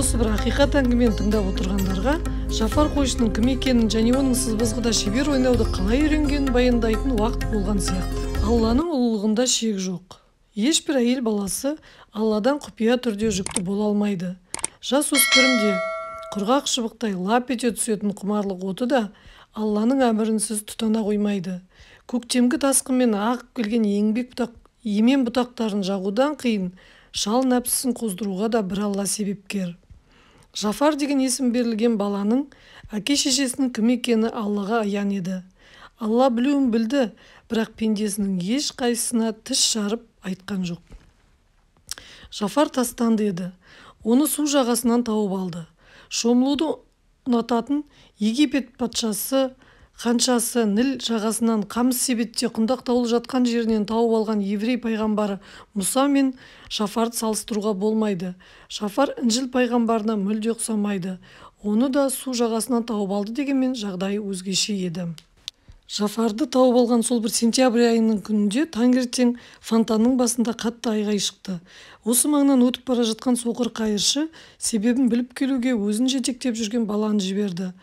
осы бір ақиқат әңгімені тыңдап отырғандарға Жафар қойшының кім екенін және оның сызбызғыда шебер ойнауды қалай үйренгенін баяндайтын уақыт болған сияқты. Алланың ұлылығында шек жоқ. Ешбір әйел баласы Алладан құпия түрде жүкті бола алмайды. Жасөспірімде құрғақ шыбықтай лап ете түсетін құмарлық оты да Алланың әмірінсіз тұтана қоймайды. Көктемгі тасқынмен ағып келген емен бұтақтарын жағудан қиын шал нәпсісін қоздыруға да бір Алла себепкер. Жафар деген есім берілген баланың әке-шешесінің кім екені Аллаға аян еді. Алла білуін білді, бірақ пендесінің еш қайсысына тіс жарып айтқан жоқ. Жафар тастанды еді. Оны су жағасынан тауып алды. Шомылуды ұнататын Египет патшасы ханшасы Ніл жағасынан қамыс себетте құндақ таулы жатқан жерінен тауып алған еврей пайғамбары Мұса мен Жафарды салыстыруға болмайды. Жафар Інжіл пайғамбарына мүлде ұқсамайды. Оны да су жағасынан тауып алды дегенмен жағдайы өзгеше еді. Жафарды тауып алған сол бір сентябрь айының күнінде таңертең фонтанның басында қатты айғай шықты. Осы маңнан өтіп бара жатқан соқыр қайыршы себебін біліп келуге өзін жетектеп жүрген баланы жіберді.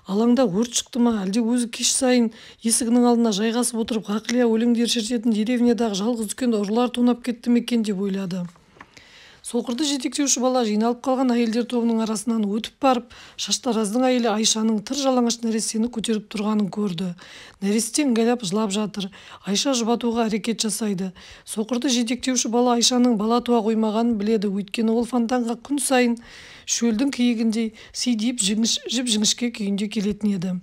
Алаңда өрт шықты ма, әлде өзі кеш сайын есігінің алдына жайғасып отырып ғақлия өлеңдер шертетін деревнядағы жалғыз дүкенді ұрылар тонап кетті ме екен деп ойлады. Соқырды жетектеуші бала жиналып қалған әйелдер тобының арасынан өтіп барып, Шаштараздың әйелі Айшаның тыр жалаңаш нәрестені көтеріп тұрғанын көрді. Нәресте ыңғайлап жылап жатыр. Айша жұбатуға әрекет жасайды. Соқырды жетектеуші бала Айшаның бала туа қоймағанын біледі, өйткені ол фонтанға күн сайын шөлдің киігіндей сидиіп жіп-жіңішке күйінде келетін еді.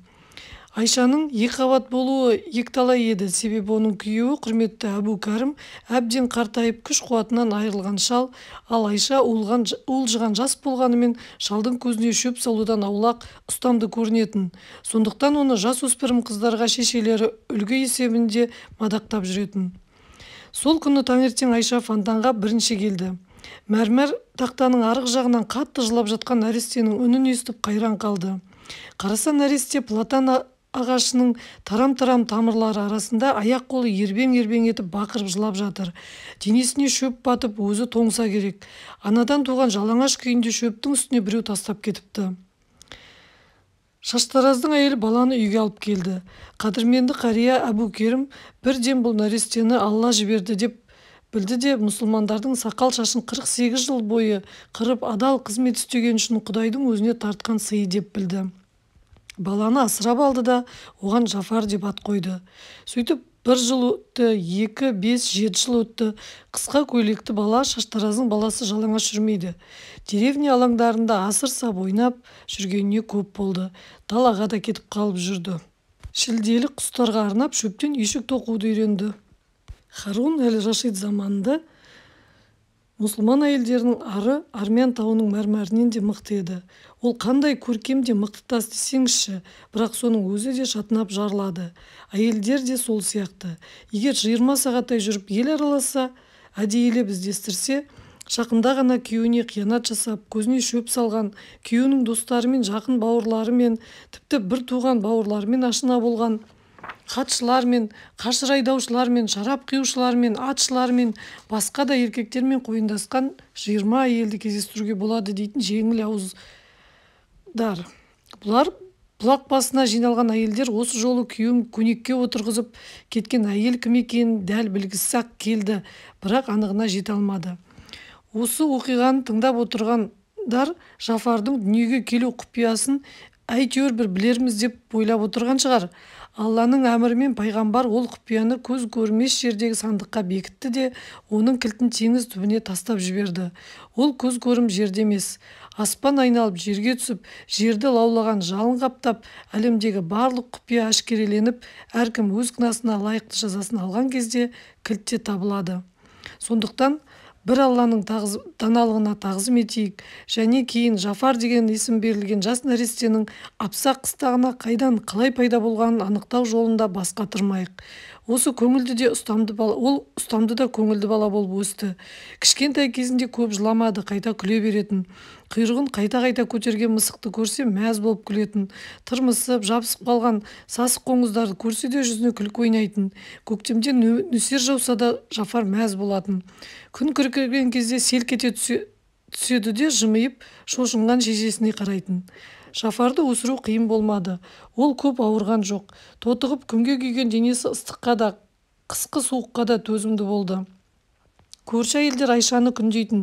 Айшаның екі қабат болуы екіталай еді, себебі оның күйеуі құрметті Әбу Кәрім әбден қартайып күш қуатынан айырылған шал, ал Айша уылжыған жас болғанымен шалдың көзіне шөп салудан аулақ, ұстамды көрінетін. Сондықтан оны жасөспірім қыздарға шешелері үлгі есебінде мадақтап жүретін. Сол күні таңертең Айша фонтанға бірінші келді. Мәрмәр тақтаның арғы жағынан қатты жылап жатқан нәрестенің үнін естіп қайран қалды. Қараса нәресте платан ағашының тарам-тарам тамырлары арасында аяқ-қолы ербең-ербең етіп бақырып жылап жатыр. Денесіне шөп батып, өзі тоңса керек. Анадан туған жалаңаш күйінде шөптің үстіне біреу тастап кетіпті. Шаштараздың әйелі баланы үйге алып келді. Қадірменді қария Әбу Керім бірден бұл нәрестені Алла жіберді деп білді де, мұсылмандардың сақал шашын 48 жыл бойы қырып адал қызмет істеген үшін Құдайдың өзіне тартқан сыйы деп білді. Баланы асырап алды да оған Жафар деп ат қойды. Сөйтіп 1 жыл өтті, 2, 5, 7 жыл өтті. Қысқа көйлекті бала Шаштараздың баласы жалаңаш жүрмейді. Деревня алаңдарында асыр сап ойнап жүргеніне көп болды. Далаға да кетіп қалып жүрді. Шілделі құстарға арнап шөптен үйшік тоқуды үйренді. Харун әл-Рашид заманында мұсылман әйелдерінің ары Армян тауының мәрмәрінен де мықты еді. Ол қандай көркем де мықты тас десеңізші, бірақ соның өзі де шатынап жарылады. Әйелдер де сол сияқты. Егер 20 сағаттай жүріп ел араласа, әдейілеп іздестірсе, жақында ғана күйеуіне қиянат жасап, көзіне шөп салған, күйеуінің достарымен, жақын бауырларымен, тіпті бір туған бауырларымен ашына болған хатшылармен, қашыр айдаушылармен, шарап қиюшылармен, атшылармен, басқа да еркектермен қойындасқан 20 әйелді кездестіруге болады дейтін жеңіл ауыздар. Бұлар бұлақ басына жиналған әйелдер осы жолы күйеуін көнекке отырғызып кеткен әйел кім екенін дәл білгісі-ақ келді, бірақ анығына жете алмады. Осы оқиғаны тыңдап отырғандар Жафардың дүниеге келу құпиясын әйтеуір бір білерміз деп ойлап отырған шығар. Алланың әмірімен пайғамбар ол құпияны көз көрмес жердегі сандыққа бекітті де, оның кілтін теңіз түбіне тастап жіберді. Ол көз көрім жерде емес. Аспан айналып жерге түсіп, жерді лаулаған жалын қаптап, әлемдегі барлық құпия әшкереленіп, әркім өз кінәсіне лайықты жазасын алған кезде кілтте табылады. Сондықтан бір Алланың даналығына тағзым етейік, және кейін Жафар деген есім берілген жас нәрестенің апсақ қыстағына қайдан қалай пайда болғанын анықтау жолында басқа тұрмайық. Осы көңілді де ұстамды да көңілді бала болып өсті. Кішкентай кезінде көп жыламады, қайта күле беретін. Құйрығын қайта-қайта көтерген мысықты көрсе мәз болып күлетін. Тырмысып, жабысып қалған сасық қоңыздарды көрсе де жүзіне күлкі ойнайтын. Көктемде нөсер жауса да Жафар мәз болатын. Күн күркіреген кезде селк ете түседі де жымиып шошынған шешесіне қарайтын. Жафарды өсіру қиын болмады. Ол көп ауырған жоқ. Тотығып күнге күйген денесі ыстыққа да, қысқы суыққа да төзімді болды. Көрші әйелдер Айшаны күндейтін.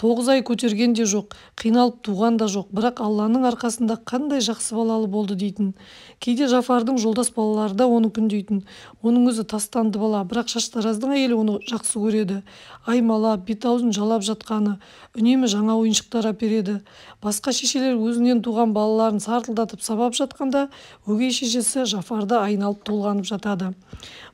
9 ай көтерген де жоқ, қиналып туған да жоқ, бірақ Алланың арқасында қандай жақсы балалы болды дейтін. Кейде Жафардың жолдас балалары да оны күндейтін. Оның өзі тастанды бала, бірақ Шаштараздың әйелі оны жақсы көреді. Аймалап, бет-аузын жалап жатқаны, үнемі жаңа ойыншықтар әпереді. Басқа шешелер өзінен туған балаларын сартылдатып сабап жатқанда, өгей шешесі Жафарды айналып толғанып жатады.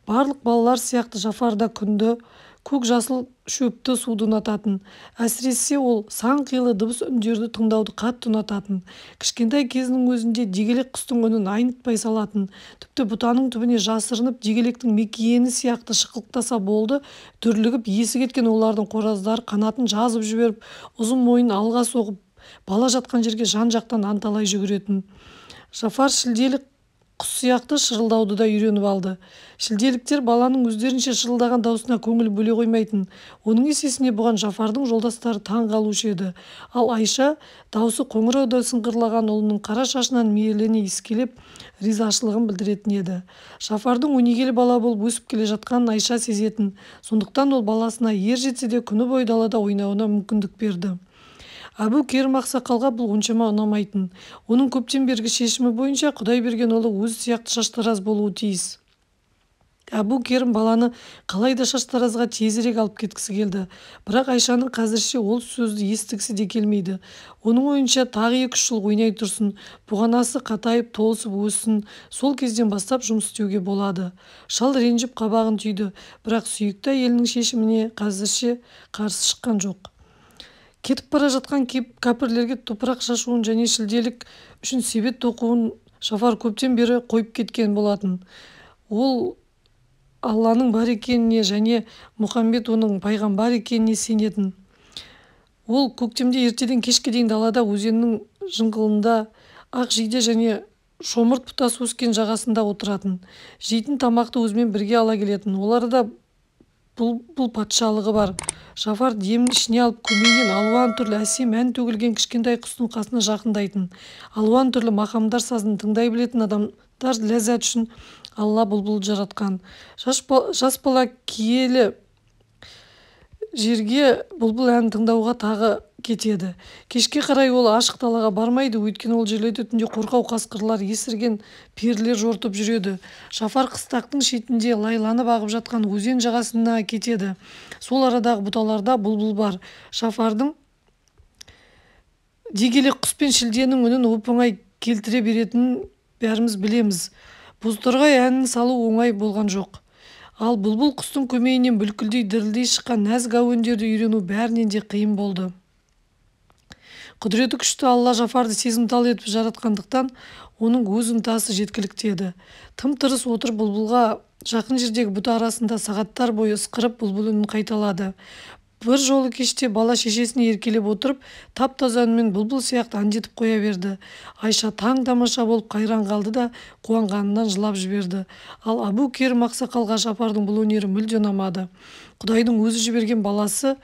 Барлық балалар сияқты Жафар да күнді көк жасыл шөпті суды ұнататын. Әсіресе ол сан қилы дыбыс үндерді тыңдауды қатты ұнататын. Кішкентай кезінің өзінде дегелек құстың үнін айнытпай салатын. Тіпті бұтаның түбіне жасырынып дегелектің мекиені сияқты шықылықтаса болды, дүрлігіп есі кеткен олардың қораздары қанатын жазып жіберіп, ұзын мойын алға соғып, бала жатқан жерге жан-жақтан анталай жүгіретін. Жафар шілделік құс сияқты шырылдауды да үйреніп алды. Шілделіктер баланың өздерінше шырылдаған даусына көңіл бөле қоймайтын. Оның есесіне бұған Жафардың жолдастары таң қалушы еді. Ал Айша даусы қоңыраудай сыңғырлаған ұлының қара шашынан мейірлене иіскелеп, ризашылығын білдіретін еді. Жафардың өнегелі бала болып өсіп келе жатқанын Айша сезетін. Сондықтан ол баласына ер жетсе де күні бойы далада ойнауына мүмкіндік берді. Әбу Керім ақсақалға бұл оншама ұнамайтын. Оның көптен бергі шешімі бойынша Құдай берген ұлы өзі сияқты шаштараз болуы тиіс. Әбу Керім баланы қалайда шаштаразға тезірек алып кеткісі келді. Бірақ Айшаның қазірше ол сөзді естігісі де келмейді. Оның ойынша тағы 2-3 жыл ойнай тұрсын, бұғанасы қатайып толысып өссін, сол кезден бастап жұмыс істеуге болады. Шал ренжіп қабағын түйді, бірақ сүйікті әйелінің шешіміне қазірше қарсы шыққан жоқ. Кетіп бара жатқан кәпірлерге топырақ шашуын және шілделік үшін себет тоқуын Жафар көптен бері қойып кеткен болатын. Ол Алланың бар екеніне және Мұхаммед оның пайғамбар екеніне сенетін. Ол көктемде ертеден кешке дейін далада өзеннің жыңғылында ақ жиде және шомырт бұтасы өскен жағасында отыратын. Жейтін тамақты өзімен бірге ала келетін. Оларда бұл патшалығы бар. Жафар демін ішіне алып көмейінен алуан түрлі әсем ән төгілген кішкентай құстың қасына жақындайтын. Алуан түрлі мақамдар сазын тыңдай білетін адамдар ләззат үшін Алла бұлбұл жаратқан. Жас бала киелі жерге бұлбұл ән тыңдауға тағы кетеді. Кешке қарай ол ашық далаға бармайды, өйткені ол жерлерде түнде қорқау қасқырлар, есірген перілер жортып жүреді. Жафар қыстақтың шетінде лайланып ағып жатқан өзен жағасына кетеді. Сол арадағы бұталарда бұлбұл бар. Жафардың дегелек құс пен шілденің үнін оп-оңай келтіре беретінін бәріміз білеміз. Бозторғай әнін салу оңай болған жоқ. Ал бұлбұл құстың көмейінен бүлкілдей дірілдей шыққан нәзік әуендерді үйрену бәрінен де қиын болды. Құдіреті күшті Алла Жафарды сезімтал етіп жаратқандықтан оның өз ынтасы жеткілікті еді. Тым-тырыс отырып бұлбұлға жақын жердегі бұта арасында сағаттар бойы ысқырып бұлбұл үнін қайталады. Бір жолы кеште бала шешесіне еркелеп отырып, тап-таза үнмен бұлбұл сияқты әндетіп қоя берді. Айша таң-тамаша болып қайран қалды да қуанғанынан жылап жіберді. Ал Әбу Керім ақсақалға Жафардың бұл өнері мүлде ұнамады. Құдайдың өзі жіберген баласы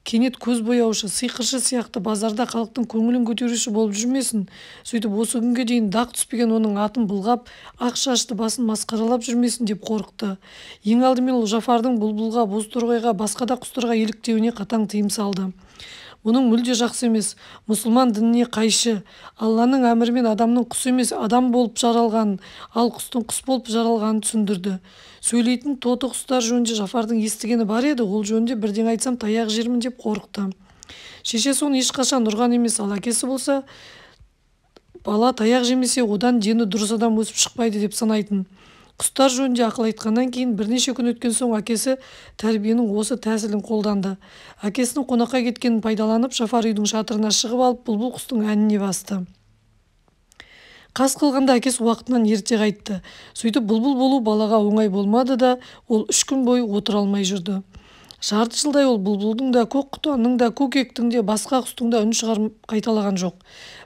кенет көз бояушы, сиқыршы сияқты базарда халықтың көңілін көтеруші болып жүрмесін. Сөйтіп осы күнге дейін дақ түспеген оның атын былғап, ақ шашты басын масқаралап жүрмесін деп қорықты. Ең алдымен ол Жафардың бұлбұлға, бозторғайға, басқа да құстарға еліктеуіне қатаң тыйым салды. Мұның мүлде жақсы емес, мұсылман дініне қайшы. Алланың әмірімен адамның құс емес, адам болып жаралғанын, ал құстың құс болып жаралғанын түсіндірді. Сөйлейтін тоты құстар жөнінде Жафардың естігені бар еді, ол жөнінде бірден айтсам таяқ жермін деп қорықты. Шешесі оны ешқашан ұрған емес, ал әкесі болса, бала таяқ жемесе, одан дені дұрыс адам өсіп шықпайды деп санайтын. Құстар жөнінде ақыл айтқаннан кейін бірнеше күн өткен соң әкесі тәрбиенің осы тәсілін қолданды. Әкесінің қонаққа кеткенін пайдаланып, Жафар үйдің шатырына шығып алып, бұлбұл құстың әніне басты. Қас қылғанда әкесі уақытынан ерте қайтты. Сөйтіп бұлбұл болу балаға оңай болмады да, ол 3 күн бойы отыра алмай жүрді. Жарты жылдай ол бұлбұлдың да, көк құтанның да, көкектің де, басқа құстың да үн шығарып қайталаған жоқ.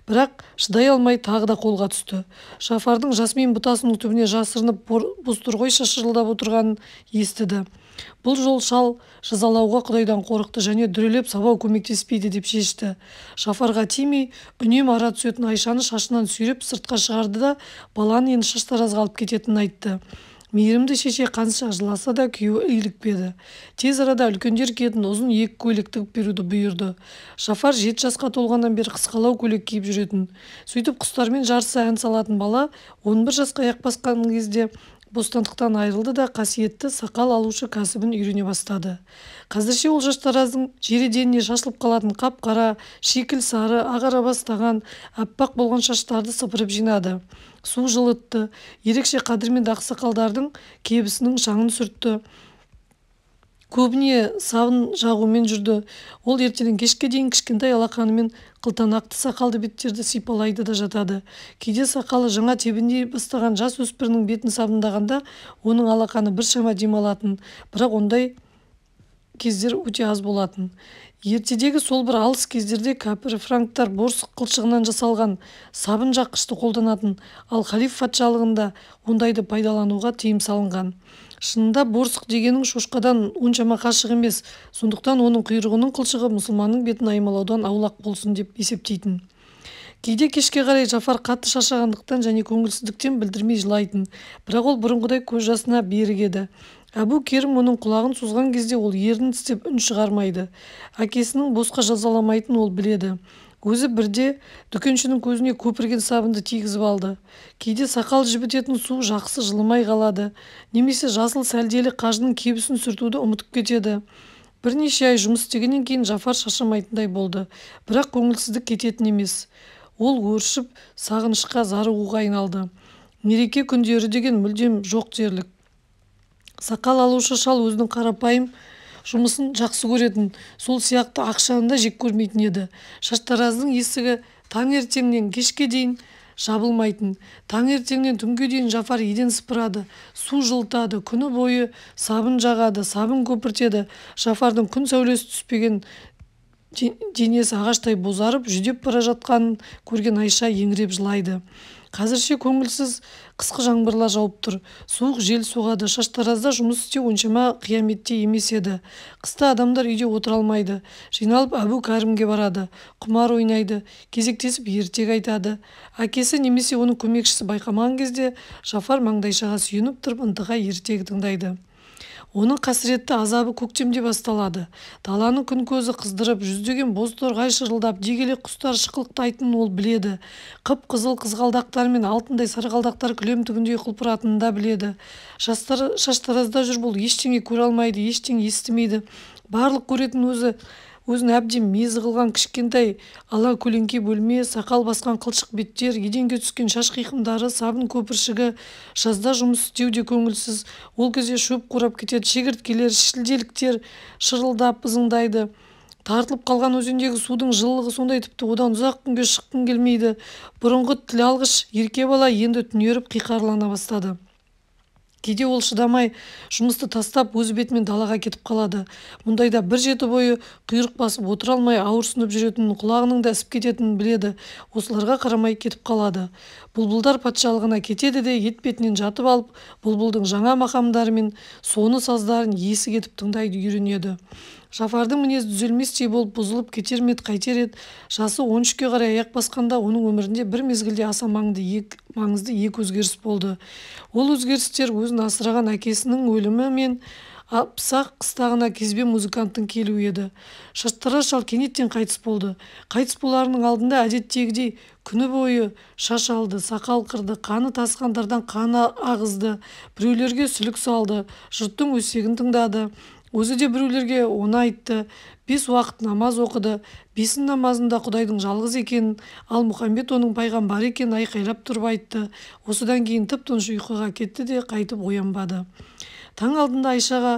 Бірақ шыдай алмай тағы да қолға түсті. Жафардың жасмин бұтасының түбіне жасырынып бозторғай шашырылдап отырғанын естіді. Бұл жол шал жазалауға Құдайдан қорықты және дүрелеп сабау көмектеспейді деп шешті. Жафарға тимей үнемі ара түсетін Айшаны шашынан сүйреп сыртқа шығарды да баланы енді шаштаразға алып кететінін айтты. Мейірімді шеше қанша жыласа да күйеуі илікпеді. Тез арада үлкендер киетін ұзын екі көйлек тігіп беруді бұйырды. Жафар 7 жасқа толғаннан бері қысқалау көйлек киіп жүретін. Сөйтіп құстармен жарыса ән салатын бала 11 жасқа аяқ басқан кезде бостандықтан айырылды да қасиетті сақал алушы кәсібін үйрене бастады. Қазірше ол шаштараздың жереденіне шашылып қалатын қап-қара, шикіл сары, ағара бастаған, аппақ болған шаштарды сыпырып жинады. Су жылытты, ерекше қадірмен ақсақалдардың кебісінің шаңын сүртті. Көбіне сабын жағумен жүрді. Ол ертеден кешке дейін кішкентай алақанымен қылтанақты сақалды беттерді сипалайды да жатады. Кейде сақалы жаңа тебіндей бастаған жас өспірінің бетін сабындағанда оның алақаны біршама демалатын, бірақ ондай кездер өте аз болатын. Ертедегі сол бір алыс кездерде кәпір франктар борсық қылшығынан жасалған сабын жаққышты қолданатын, ал халиф патшалығында ондайды пайдалануға тыйым салынған. Шынында борсық дегенің шошқадан оншама қашық емес, сондықтан оның құйрығының қылшығы мұсылманның бетін аймалаудан аулақ болсын деп есептейтін. Кейде кешке қарай Жафар қатты шаршағандықтан және көңілсіздіктен білдірмей жылайтын, бірақ ол бұрынғыдай көз жасына берік еді. Әбу Керім оның құлағын созған кезде ол ернін тістеп үн шығармайды. Әкесінің босқа жазаламайтын ол біледі. Өзі бірде дүкеншінің көзіне көпірген сабынды тигізіп алды. Кейде сақал жібітетін су жақсы жылымай қалады, немесе жасыл сәлделі қажының кебісін сүртуді ұмытып кетеді. Бірнеше ай жұмыс істегеннен кейін Жафар шаршамайтындай болды, бірақ көңілсіздік кететін емес. Ол өршіп, сағынышқа зарығуға айналды. Мереке күндері деген мүлдем жоқ дерлік. Сақал алушы шал өзінің қарапайым жұмысын жақсы көретін, сол сияқты ақшаны да жек көрмейтін еді. Шаштараздың есігі таңертеңнен кешке дейін жабылмайтын. Таңертеңнен түнге дейін Жафар еден сыпырады, су жылытады, күні бойы сабын жағады, сабын көпіртеді. Жафардың күн сәулесі түспеген денесі ағаштай бозарып, жүдеп бара жатқанын көрген Айша еңіреп жылайды. Қазірше көңілсіз қысқы жаңбырлар жауып тұр. Суық жел соғады. Шаштаразда жұмыс істеу оншама қияметте емес еді. Қыста адамдар үйде отыра алмайды. Жиналып Әбу Кәрімге барады. Құмар ойнайды. Кезектесіп ертек айтады. Әкесі немесе оның көмекшісі байқамаған кезде Жафар маңдайшаға сүйеніп тұрып ынтыға ертегі тыңдайды. Оның қасіретті азабы көктемде басталады. Даланың күн көзі қыздырып, жүздеген боз торғай шырылдап, дегелек құстар шықылықтайтынын ол біледі. Қып-қызыл қызғалдақтар мен алтындай сарғалдақтар кілем түгіндей құлпыратынын да біледі. Шаштаразда жүр, бұл ештеңе көре алмайды, ештеңе естімейді. Барлық көретін өзін әбден мезі қылған кішкентай ала көлеңке бөлме, сақал басқан қылшық беттер, еденге түскен шаш қиқымдары, сабын көпіршігі. Жазда жұмыс істеу де көңілсіз. Ол кезде шөп қурап кетеді, шегірткелер, шілделіктер шырылдап ызыңдайды. Тартылып қалған өзендегі судың жылылығы сондай, тіпті одан ұзақ күнге шыққың келмейді. Бұрынғы тіл алғыш ерке бала енді түнеріп қиқарлана бастады. Кейде ол шыдамай жұмысты тастап өз бетімен далаға кетіп қалады. Мұндайда бір жеті бойы құйрық басып отыра алмай ауырсынып жүретінін, құлағының да ісіп кететінін біледі. Осыларға қарамай кетіп қалады. Бұлбұлдар патшалығына кетеді де ет бетінен жатып алып, бұлбұлдың жаңа мақамдары мен соны саздарын есі кетіп тыңдайды, үйренеді. Жафардың мінезі түзелместей болып бұзылып кетер ме қайтер еді. Жасы 13-ке қарай аяқ басқанда оның өмірінде бір мезгілде аса маңызды екі өзгеріс болды. Ол өзгерістер өзін асыраған әкесінің өлімі мен пысақ қыстағына кезбе музыканттың келуі еді. Шаштараз шал кенеттен қайтыс болды. Қайтыс боларының алдында әдеттегідей күні бойы шаш алды, сақал қырды, қаны тасқандардан қаны ағызды, біреулерге сүлік салды, жұрттың өсегін тыңдады. Өзі де біреулерге оны айтты. 5 уақыт намаз оқыды. 5 намазында Құдайдың жалғыз екенін, ал Мұхаммед оның пайғамбар екенін айқайлап тұрып айтты. Осыдан кейін тып-тыныш ұйқыға кетті де қайтып оянбады. Таң алдында Айшаға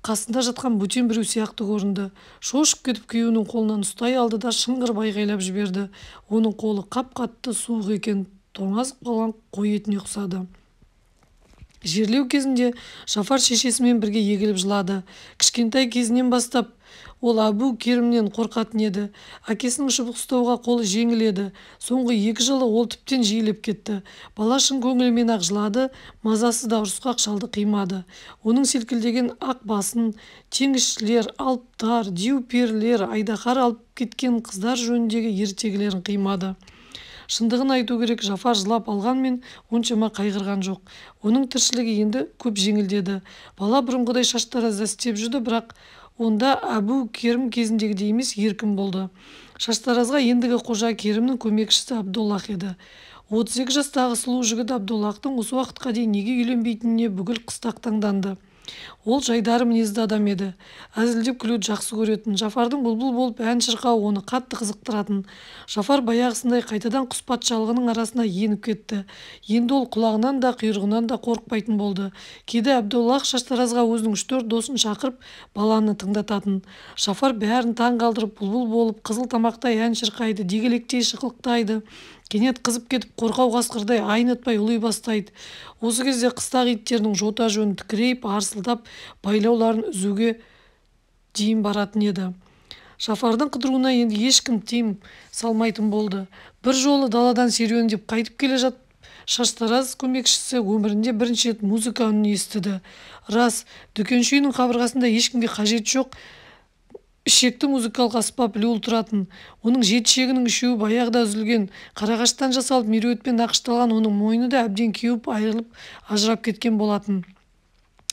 қасында жатқан бөтен біреу сияқты көрінді. Шошып кетіп күйеуінің қолынан ұстай алды да шыңғырып айқайлап жіберді. Оның қолы қап-қатты суық екен, тоңазып қалған қой етіне ұқсады. Жерлеу кезінде Жафар шешесімен бірге егіліп жылады. Кішкентай кезінен бастап Ол Әбу Керімнен қорқатын еді. Әкесінің шыбық ұстауға қолы жеңіл еді. Соңғы 2 жылы ол тіптен жиілеп кетті. Бала шын көңілімен-ақ жылады, мазасыз да ұрысқақ шалды қимады. Оның селкілдеген ақ басын теңізшілер, алыптар, деу-перілер, айдаһар алып кеткен қыздар жөніндегі ертегілерін қимады. Шындығын айту керек, Жафар жылап алғанмен оншама қайғырған жоқ. Оның тіршілігі енді көп жеңілдеді. Бала бұрынғыдай шаштаразда істеп жүрді, бірақ онда Әбу Керім кезіндегідей емес, еркін болды. Шаштаразға ендігі қожа Керімнің көмекшісі Абдоллах еді. 32 жастағы сұлу жігіт Абдоллахтың осы уақытқа дейін неге үйленбейтініне бүкіл қыстақ таңданды. Ол жайдары мінезді адам еді. Әзілдеп күлуді жақсы көретін. Жафардың бұлбұл болып ән шырқауы оны қатты қызықтыратын. Жафар баяғысындай қайтадан құс патшалығының арасына еніп кетті. Енді ол құлағынан да құйрығынан да қорықпайтын болды. Кейде Абдоллах шаштаразға өзінің 3-4 досын шақырып баланы тыңдататын. Жафар бәрін таң қалдырып бұлбұл болып қызыл тамақтай ән шырқайды, дегелектей шықылықтайды. Кенет қызып кетіп қорқау қасқырдай айнытпай ұлый бастайды. Осы кезде қыстақ иттерінің жота жөнін тікірейіп, арсылдап, байлауларын үзуге дейін баратын еді. Жафардың қыдыруына енді ешкім тыйым салмайтын болды. Бір жолы даладан серуендеп қайтып келе жатып, шаштараз көмекшісі өмірінде бірінші рет музыка үнін естіді. Рас, дүкенші үйінің қабырғасында ешкімге қажет жоқ, ішекті музыкалық аспап люл тұратын. Оның 7 шегінің 3-еуі баяғыда үзілген, қарағаштан жасалып меруертпен нақышталған, оның мойны да әбден кеуіп айырылып ажырап кеткен болатын.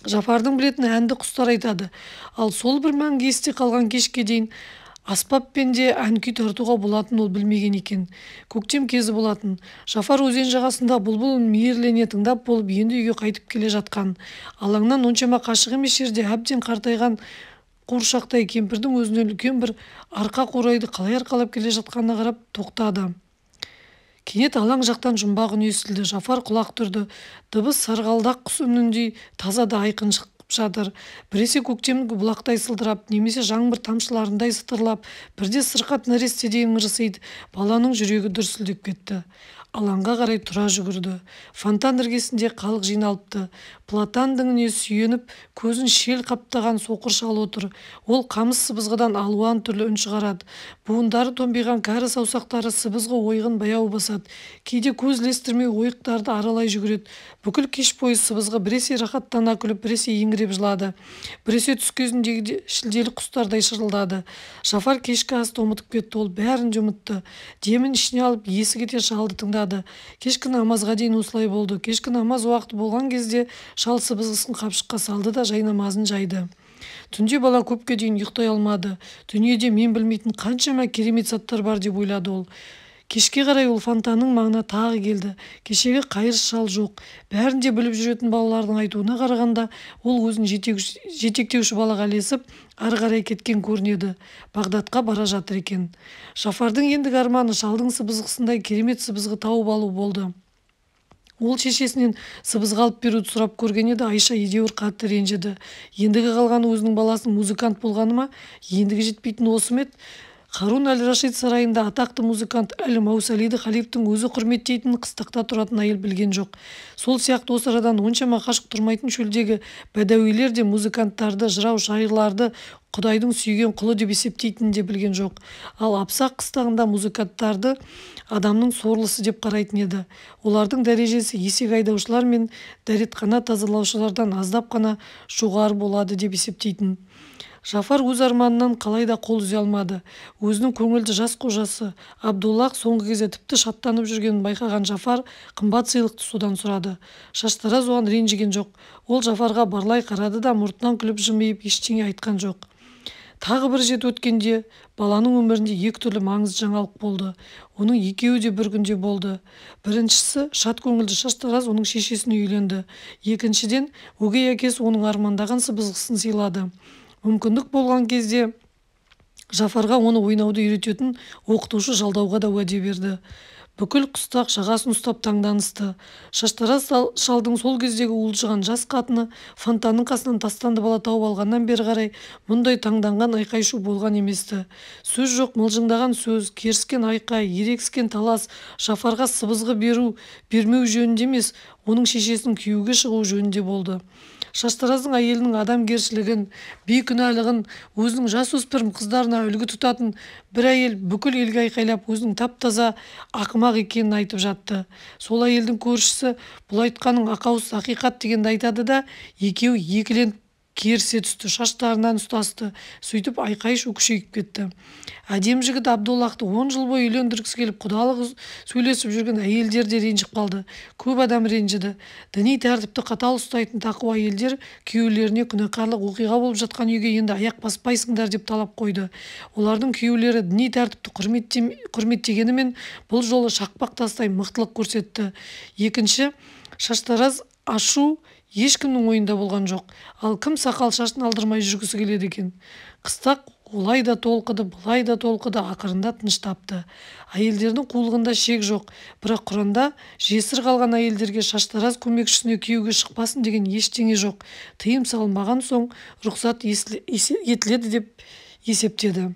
Жафардың білетін әнді құстар айтады. Ал сол бір мәңгі есте қалған кешке дейін аспаппен де ән күй тартуға болатын ол білмеген екен. Көктем кезі болатын. Жафар өзен жағасында бұлбұл мейірлене тыңдап болып енді үйге қайтып келе жатқан. Алаңнан оншама қашық емес жерде әбден қартайған қуыршақтай кемпірдің өзінен үлкен бір арқа қурайды қалай арқалап келе жатқанына қарап тоқтады. Кенет алаң жақтан жұмбақ үн естілді. Жафар құлақ түрді. Дыбыс сарғалдақ құс үніндей таза да айқын шығып жатыр. Біресе көктемгі бұлақтай сылдырап, немесе жаңбыр тамшыларындай сытырлап, бірде сырқат нәрестедей ыңырсиды. Баланың жүрегі дүрсілдеп кетті. Алаңға қарай тұра жүгірді. Фонтан іргесінде халық жиналыпты. Платан діңіне сүйеніп, көзін шел қаптаған соқыр шал отыр. Ол қамыс сыбызғыдан алуан түрлі үн шығарады. Буындары томбиған кәрі саусақтары сыбызғы ойығын баяу басады. Кейде көз ілестірмей ойықтарды аралай жүгіреді. Бүкіл кеш бойы сыбызғы біресе рахаттана күліп, біресе еңіреп жылады. Біресе түс кезіндегі шілделі құстардай шырылдады. Жафар кешкі асты ұмытып кетті. Ол бәрін де ұмытты. Демін ішіне алып есі кете шалды тыңдады. Кешкі намазға дейін осылай болды. Кешкі намаз уақыты болған кезде шал сыбызғысын қапшыққа салды да жай намазын жайды. Түнде бала көпке дейін ұйықтай алмады. Дүниеде мен білмейтін қаншама керемет заттар бар деп ойлады ол. Кешке қарай ол фонтанның маңына тағы келді. Кешегі қайыршы шал жоқ. Бәрін де біліп жүретін балалардың айтуына қарағанда, ол өзін жетектеуші балаға ілесіп, ары қарай кеткен көрінеді. Бағдатқа бара жатыр екен. Жафардың ендігі арманы шалдың сыбызғысындай керемет сыбызғы тауып алу болды. Ол шешесінен сыбызғы алып беруді сұрап көрген еді. Айша едеуір қатты ренжіді. Ендігі қалғаны өзінің баласының музыкант болғаны ма? Ендігі жетпейтін осы ма еді? Харун әл-Рашид сарайында атақты музыкант Әл-Маусалиді халифтің өзі құрметтейтін қыстақта тұратын әйел білген жоқ. Сол сияқты осы арадан оншама қашық тұрмайтын шөлдегі бәдәуилер де музыканттарды, жырау шайырларды Құдайдың сүйген құлы деп есептейтінін де білген жоқ. Ал Апсақ қыстағында музыканттарды адамның сорлысы деп қарайтын еді. Олардың дәрежесі есек айдаушылар мен дәретхана тазалаушылардан аздап қана жоғары болады деп есептейтін. Жафар өз арманынан қалайда қол үзе алмады. Өзінің көңілді жас қожасы Абдуллах соңғы кезде тіпті шаттанып жүргенін байқаған Жафар қымбат сыйлықты содан сұрады. Шаштараз оған ренжіген жоқ. Ол Жафарға барлай қарады да мұртынан күліп жымиып ештеңе айтқан жоқ. Тағы бір рет өткенде баланың өмірінде екі түрлі маңызды жаңалық болды. Оның екеуі де бір күнде болды. Біріншісі, шат көңілді Шаштараз оның шешесіне үйленді. Екіншіден, өгей әкесі оның армандаған сыбызғысын сыйлады. Мүмкіндік болған кезде Жафарға оны ойнауды үйрететін оқытушы жалдауға да уәде берді. Бүкіл қыстақ жағасын ұстап таңданысты. Шаштараз шалдың сол кездегі уылжыған жас қатыны фонтанның қасынан тастанды бала тауып алғаннан бері қарай мұндай таңданған айқай-шу болған еместі. Сөз жоқ, мылжыңдаған сөз, керіскен айқай, ерегіскен талас Жафарға сыбызғы беру, бермеу жөнінде емес, оның шешесінің күйеуге шығу жөнінде болды. Шаштараздың әйелінің адамгершілігін, бейкүнәлігін, өзінің жасөспірім қыздарына үлгі тұтатын бір әйел бүкіл елге айқайлап өзінің тап-таза ақымақ екенін айтып жатты. Сол әйелдің көршісі бұл айтқаның ақауыз ақиқат дегенді айтады да, екеуі екіленіп керісе түсті, шаштарынан ұстасты. Сөйтіп айқай-шу күшейіп кетті. Әдем жігіт Абдоллахты 10 жыл бойы үйлендіргісі келіп құдалық сөйлесіп жүрген әйелдер де ренжіп қалды. Көп адам ренжіді. Діни тәртіпті қатал ұстайтын тақуа әйелдер күйеулеріне күнәқарлық оқиға болып жатқан үйге енді аяқ баспайсыңдар деп талап қойды. Олардың күйеулері діни тәртіпті құрметтегенімен бұл жолы шақпақ тастай мықтылық көрсетті. Екінші, шаштараз ашу ешкімнің ойында болған жоқ. Ал кім сақал шашын алдырмай жүргісі келеді екен? Қыстақ олай да толқыды, былай да толқыды, ақырында тыныштапты. Әйелдердің қулығында шек жоқ. Бірақ Құранда жесір қалған әйелдерге шаштараз көмекшісіне күйеуге шықпасын деген ештеңе жоқ. Тыйым салынбаған соң рұқсат етіледі деп есептеді.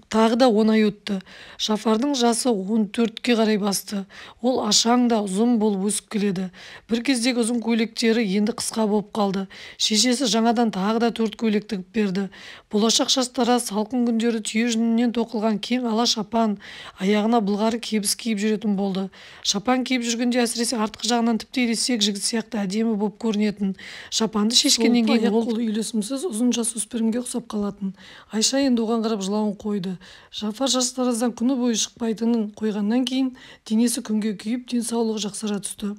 Тағы да 10 ай өтті. Жафардың жасы 14-ке қарай басты. Ол ашаң да ұзын болып өсіп келеді. Bir кездегі ұзын көйлектері енді қысқа болып қалды. Шешесі жаңадан тағы да 4 көйлек тігіп берді. Болашақ шаштараз салқын күндері түйе жүнінен тоқылған кең ала шапан, аяғына былғары кебіс киіп жүретін болды. Шапан киіп жүргенде әсіресе артқы жағынан тіпті ересек жігіт сияқты әдемі болып көрінетін. Шапанды шешкеннен кейін ол үйлесімсіз ұзын жасөспірімге ұқсап қалатын. Айша енді оған қарап жылауын қойды. Жафар шаштараздан күні бойы шықпайтынын қойғаннан кейін денесі күнге күйіп, денсаулығы жақсара түсті.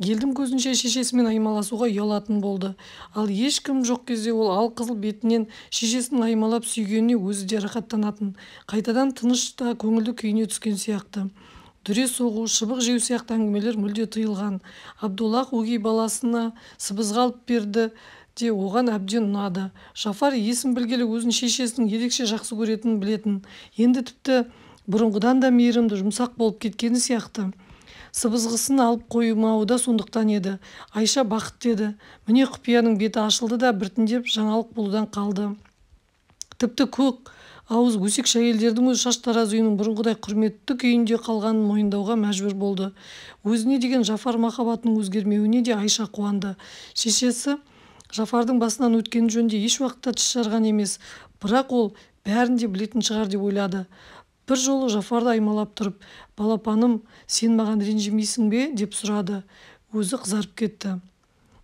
Елдің көзінше шешесімен аймаласуға ұялатын болды. Ал ешкім жоқ кезде ол алқызыл бетінен шешесінің аймалап сүйгеніне өзі де рахаттанатын. Қайтадан тыныш та көңілді күйіне түскен сияқты. Дүре соғу, шыбық жеу сияқты әңгімелер мүлде тыйылған. Абдоллах өгей баласына сыбызға алып берді де оған әбден ұнады. Жафар есін білгелі өзін шешесінің ерекше жақсы көретінін білетін. Енді тіпті бұрынғыдан да мейірімді, жұмсақ болып кеткені сияқты. Сыбызғысын алып қоймауы да сондықтан еді. Айша бақыт деді. Міне құпияның беті ашылды да біртіндеп жаңалық болудан қалды. Тіпті көк ауыз өсекші әйелдердің өз шаштараз үйінің бұрынғыдай құрметті күйінде қалғанын мойындауға мәжбүр болды. Өзіне деген Жафар махаббатының өзгермеуіне де Айша қуанды. Шешесі Жафардың басынан өткен жөнде еш уақытта тіс жарған емес, бірақ ол бәрін де білетін шығар деп ойлады. Bir жолы Жафарды аймалап тұрып, балапаным, сен маған ренжімейсің бе деп сұрады. Өзі қызарып кетті.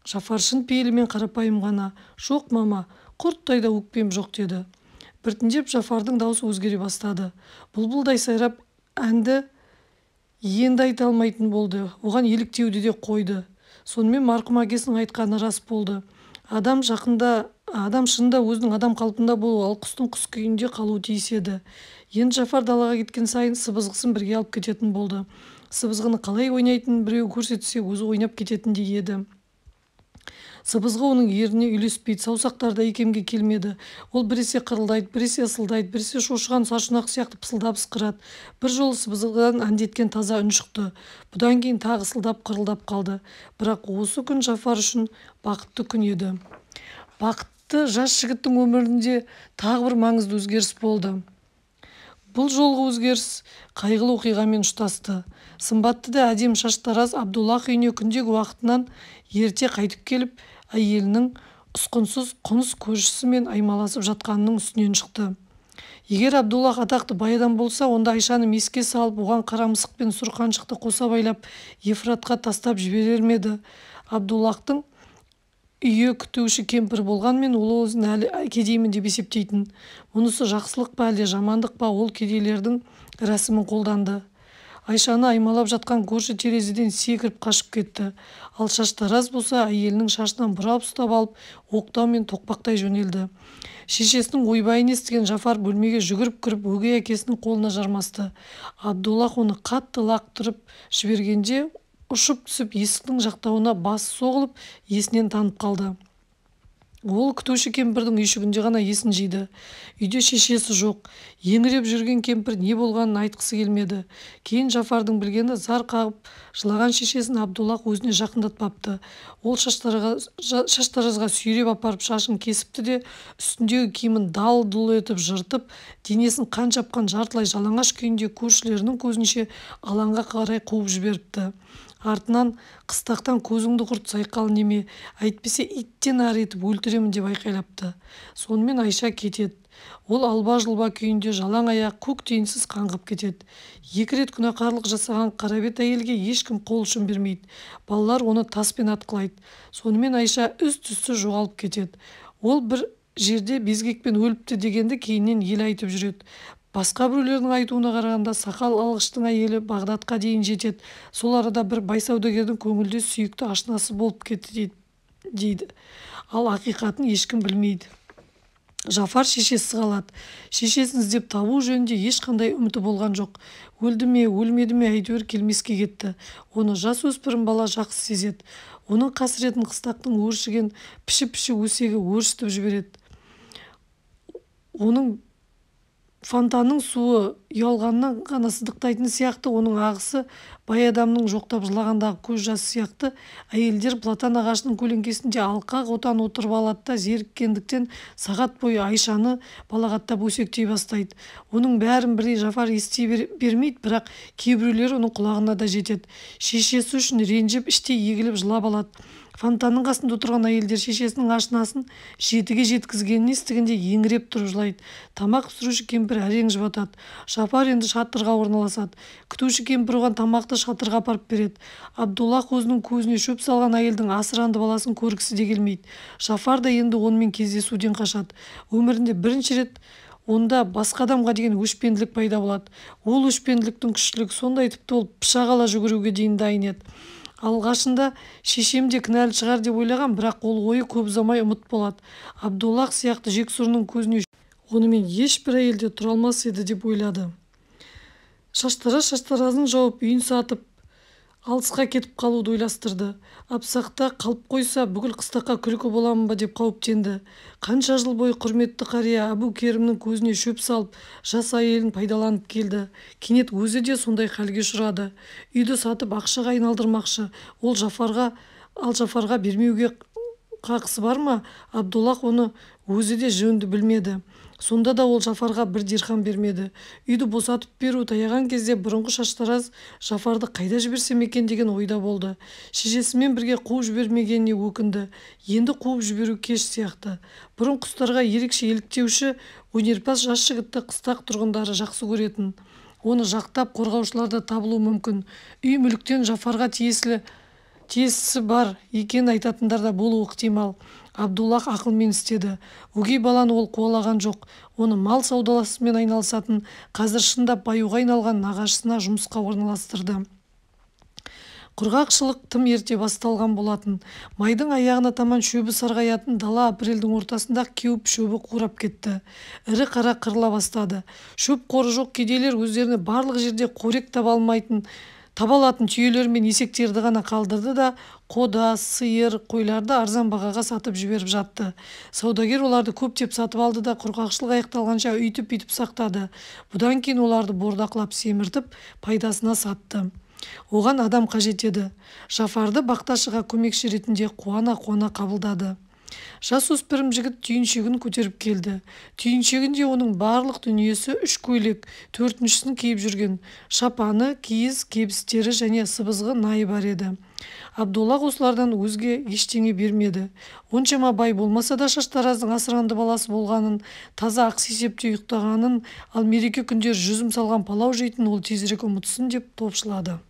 Жафар шын пейілімен қарапайым ғана, жоқ мама, құрттай да өкпем жоқ деді. Біртіндеп Жафардың даусы өзгере бастады. Бұлбұлдай сайрап әнді енді айта алмайтын болды. Оған еліктеуді де қойды. Сонымен марқұм әкесінің айтқаны рас болды. Адам шынында өзінің адам қалпында болу, ал құстың құс күйінде қалуы тиіс еді. Енді Жафар далаға кеткен сайын сыбызғысын бірге алып кететін болды. Сыбызғыны қалай ойнайтынын біреу көрсетсе, өзі ойнап кететіндей еді. Сыбызғы оның еріне үйлеспейді, саусақтарда икемге келмеді. Ол біресе қырылдайды, біресе ысылдайды, біресе шошыған саршұнақ сияқты пысылдап ысқырады. Bir жолы сыбызғыдан әндеткен таза үн шықты. Бұдан кейін тағы ысылдап қырылдап қалды. Бірақ осы күн Жафар үшін бақытты күн еді. Бақытты жас жігіттің өмірінде тағы бір маңызды өзгеріс болды. Бұл жолғы өзгеріс қайғылы оқиғамен ұштасты. Сымбатты да әдем шаштараз Абдоллах үйіне күндегі уақытынан ерте қайтып келіп, әйелінің ұсқынсыз қоныс көршісімен аймаласып жатқанының үстінен шықты. Егер Абдоллах атақты бай адам болса, онда Айшаны меске салып, оған қара мысық пен сұр қаншықты қоса байлап, Ефратқа тастап жіберер ме еді? Абдоллахтың үйі күтуші кемпір болғанмен, ол өзін әлі кедеймін деп есептейтін. Мұнысы жақсылық па әлде жамандық па, ол кедейлердің рәсімін қолданды. Айшаны аймалап жатқан көрші терезеден секіріп қашып кетті. Ал шаштараз болса, әйелінің шашынан бұрап ұстап алып, оқтаумен тоқпақтай жөнелді. Шешесінің ойбайын естіген Жафар бөлмеге жүгіріп кіріп, өгей әкесінің қолына жармасты. Абдоллах оны қатты лақтырып жібергенде, ұшып түсіп есіктің жақтауына басы соғылып, есінен танып қалды. Ол күтуші кемпірдің үйшігінде ғана есін жиды. Үйде шешесі жоқ. Еңіреп жүрген кемпір не болғанын айтқысы келмеді. Кейін Жафардың білгені зар қағып, жылаған шешесін Абдоллах өзіне жақындатпапты. Ол шаштаразға сүйреп апарып шашын кесіпті де, үстіндегі киімін дал-дұл етіп жыртып, денесін қан жапқан жартылай жалаңаш күйінде көршілерінің көзінше алаңға қарай қуып жіберіпті. артынан қыстақтан көзіңді құрт сайқал неме, әйтпесе иттен ар етіп өлтіремін деп айқайлапты. Сонымен Айша кетеді. Ол алба-жұлба күйінде жалаң аяқ көк түйінсіз қаңғып кетеді. 2 рет күнәқарлық жасаған қарабет әйелге ешкім қол ұшын бермейді. Балалар оны таспен атқылайды. Сонымен Айша үз-түзсіз жоғалып кетеді. Ол бір жерде безгекпен өліпті дегенді кейіннен ел айтып жүреді. Басқа біреулердің айтуына қарағанда сақал алғыштың әйелі Бағдатқа дейін жетеді. Сол арада бір бай саудагердің көңілде сүйікті ашынасы болып кетті дейді. Ал ақиқатын ешкім білмейді. Жафар шешесі қалады. Шешесін іздеп табу жөнінде ешқандай үміті болған жоқ. Өлді ме, өлмеді ме әйтеуір келмеске кетті. Оны жасөспірім бала жақсы сезеді. Оның қасіретін қыстақтың өршіген піші-піші өсегі өршітіп жібереді. Оның фонтанның суы ұялғаннан ғана сыздықтайтын сияқты, оның ағысы бай адамның жоқтап жылағандағы көз жасы сияқты. Әйелдер платан ағашының көлеңкесінде алқа отан отырып алады да зеріккендіктен сағат бойы Айшаны балағаттап өсектей бастайды. Оның бәрін бірдей Жафар ести бермейді, бірақ кейбіреулер оның құлағына да жетеді. Шешесі үшін ренжіп, іштей егіліп жылап алады. Фонтанның қасында отырған әйелдер шешесінің ашынасын жетіге жеткізгенін естігенде еңіреп тұрып жылайды. Тамақ пісіруші кемпір әрең жұбатады. Жафар енді шатырға орналасады. Күтуші кемпір оған тамақты шатырға апарып береді. Абдуллах өзінің көзіне шөп салған әйелдің асыранды баласын көргісі де келмейді. Жафар да енді онымен кездесуден қашады. Өмірінде бірінші рет онда басқа адамға деген өшпенділік пайда болады. Ол өшпенділіктің күштілігі сондай, тіпті ол пышақ ала жүгіруге дейін дайын еді. Алғашында шешем де кінәлі шығар деп ойлаған, бірақ ол ойы көп ұзамай ұмыт болады. Абдуллах сияқты жексұрының көзіне онымен ешбір әйелде тұра алмас еді деп ойлады. Шаштаразын жауып үйін сатып алысқа кетіп қалуды ойластырды. Апсақта қалып қойса, бүкіл қыстаққа күлкі боламын ба деп қауіптенді. Қанша жыл бойы құрметті қария Әбу Керімнің көзіне шөп салып, жас әйелін пайдаланып келді. Кенет өзі де сондай халге ұшырады. Үйді сатып ақшаға айналдырмақшы. Ал Жафарға бермеуге қақысы бар ма? Абдуллах оны өзі де жөнді білмеді. Сонда да ол Жафарға бір дирхам бермеді. Үйді босатып беру таяған кезде бұрынғы шаштараз Жафарды қайда жіберсем екен деген ойда болды. Шешесімен бірге қуып жібермегеніне өкінді. Енді қуып жіберу кеш сияқты. Бұрын құстарға ерекше еліктеуші өнерпаз жас жігітті қыстақ тұрғындары жақсы көретін. Оны жақтап қорғаушылар да табылуы мүмкін. Үй мүліктен Жафарға тиесісі бар екен айтатындар да болуы ықтимал. Абдуллах ақылмен істеді. Өгей баланы ол қуалаған жоқ. Оны мал саудаласымен айналысатын, қазір шындап баюға айналған нағашысына жұмысқа орналастырды. Құрғақшылық тым ерте басталған болатын. Майдың аяғына таман шөбі сарғаятын дала апрельдің ортасында кеуіп шөбі қурап кетті. Ірі қара қырыла бастады. Шөп қоры жоқ кедейлер өздеріне барлық жерде қорек таба алатын түйелер мен есектерді ғана қалдырды да қода, сиыр, қойларды арзан бағаға сатып жіберіп жатты. Саудагер оларды көптеп сатып алды да құрғақшылық аяқталғанша үйтіп сақтады. Бұдан кейін оларды бордақылап семіртіп пайдасына сатты. Оған адам қажет еді. Жафарды бақташыға көмекші ретінде қуана қабылдады. Жасөспірім жігіт түйіншегін көтеріп келді. Түйіншегінде оның барлық дүниесі 3 көйлек, 4-шісін киіп жүрген. Шапаны, киіз, кебістері және сыбызғы найы бар еді. Абдуллах осылардан өзге ештеңе бермеді. Оншама бай болмаса да шаштараздың асыранды баласы болғанын, таза ақсы есепте ұйықтағанын, ал мереке күндері жүзім салған палау жейтін ол тезірек ұмытсын деп топшылады.